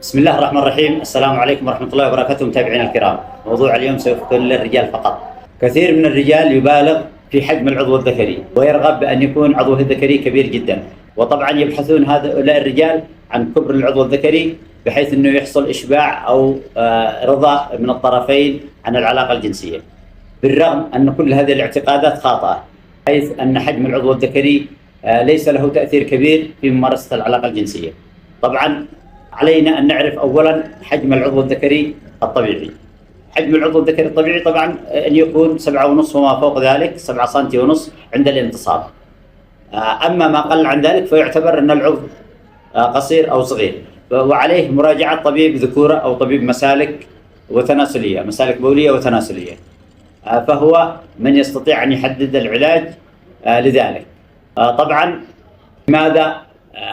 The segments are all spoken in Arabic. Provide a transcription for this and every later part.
بسم الله الرحمن الرحيم. السلام عليكم ورحمة الله وبركاته متابعينا الكرام. موضوع اليوم سوف يكون للرجال فقط. كثير من الرجال يبالغ في حجم العضو الذكري ويرغب بأن يكون عضوه الذكري كبير جدا، وطبعا يبحثون هؤلاء الرجال عن كبر العضو الذكري بحيث أنه يحصل إشباع أو رضا من الطرفين عن العلاقة الجنسية، بالرغم أن كل هذه الاعتقادات خاطئة، حيث أن حجم العضو الذكري ليس له تأثير كبير في ممارسة العلاقة الجنسية. طبعا علينا أن نعرف أولا حجم العضو الذكري الطبيعي. حجم العضو الذكري الطبيعي طبعا أن يكون 7.5 وما فوق ذلك 7 سنتي ونص عند الانتصاب. أما ما قل عن ذلك فيعتبر أن العضو قصير أو صغير، وعليه مراجعة طبيب ذكورة أو طبيب مسالك وتناسلية، مسالك بولية وتناسلية، فهو من يستطيع أن يحدد العلاج لذلك. طبعا لماذا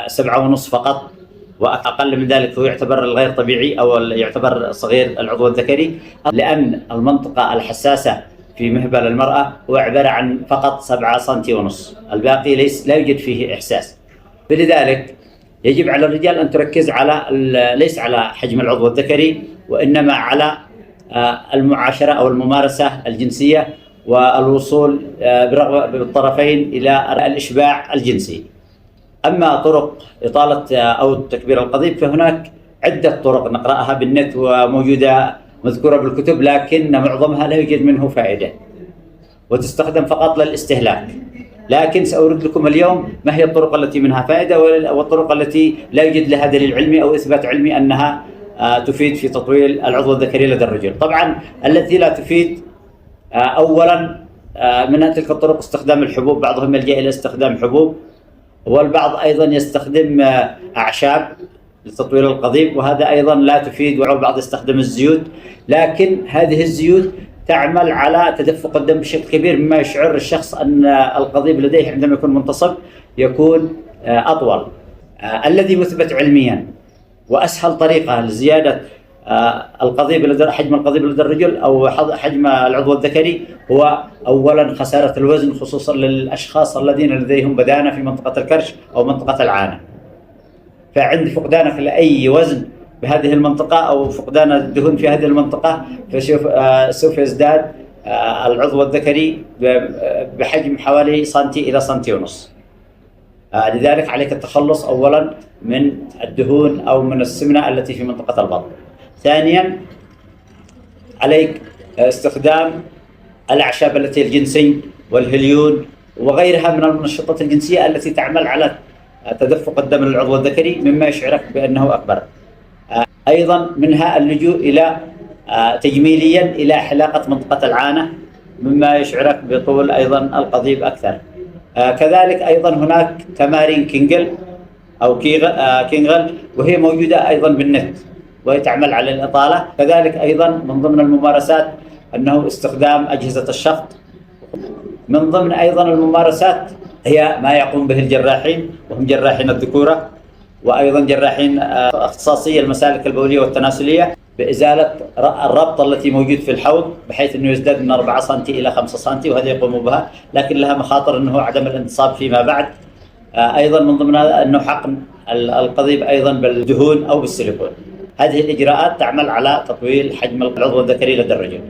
7.5 فقط وأقل من ذلك هو يعتبر الغير طبيعي أو يعتبر صغير العضو الذكري؟ لأن المنطقة الحساسة في مهبل المرأة هو عبارة عن فقط 7 سنتي ونص، الباقي لا يوجد فيه إحساس. فلذلك يجب على الرجال أن تركز على ليس على حجم العضو الذكري، وإنما على المعاشرة أو الممارسة الجنسية والوصول برغبة بالطرفين إلى الإشباع الجنسي. أما طرق إطالة أو تكبير القضيب فهناك عدة طرق نقرأها بالنت وموجودة مذكورة بالكتب، لكن معظمها لا يوجد منه فائدة وتستخدم فقط للاستهلاك. لكن سأورد لكم اليوم ما هي الطرق التي منها فائدة والطرق التي لا يوجد لها دليل علمي أو إثبات علمي أنها تفيد في تطويل العضو الذكري لدى الرجل. طبعا التي لا تفيد أولا من تلك الطرق استخدام الحبوب، بعضهم يلجأ إلى استخدام حبوب، والبعض أيضا يستخدم أعشاب لتطويل القضيب وهذا أيضا لا تفيد، والبعض يستخدم الزيوت، لكن هذه الزيوت تعمل على تدفق الدم بشكل كبير مما يشعر الشخص أن القضيب لديه عندما يكون منتصب يكون أطول. الذي مثبت علميا وأسهل طريقة لزيادة القضيب حجم القضيب لدى الرجل أو حجم العضو الذكري هو أولا خسارة الوزن، خصوصا للأشخاص الذين لديهم بدانة في منطقة الكرش أو منطقة العانة. فعند فقدانك لأي وزن بهذه المنطقة أو فقدان الدهون في هذه المنطقة فسوف يزداد العضو الذكري بحجم حوالي سنتي إلى سنتي ونص. لذلك عليك التخلص أولا من الدهون أو من السمنة التي في منطقة البطن. ثانيا عليك استخدام الأعشاب التي الجنسي والهليون وغيرها من المنشطات الجنسية التي تعمل على تدفق الدم للعضو الذكري مما يشعرك بأنه أكبر. أيضا منها اللجوء إلى تجميليا إلى حلاقة منطقة العانة مما يشعرك بطول أيضا القضيب أكثر. كذلك أيضا هناك تمارين كينغل أو كينغل وهي موجودة أيضا بالنت وهي تعمل على الإطالة. كذلك أيضا من ضمن الممارسات أنه استخدام أجهزة الشفط. من ضمن أيضا الممارسات هي ما يقوم به الجراحين وهم جراحين الذكورة وأيضا جراحين اختصاصية المسالك البولية والتناسلية بإزالة الربط التي موجود في الحوض بحيث أنه يزداد من 4 سنتي إلى 5 سنتي، وهذا يقوموا بها لكن لها مخاطر أنه عدم الانتصاب فيما بعد. أيضا من ضمنها أنه حقن القضيب أيضا بالدهون أو بالسيليكون. هذه الإجراءات تعمل على تطويل حجم العضو الذكري لدى الرجل.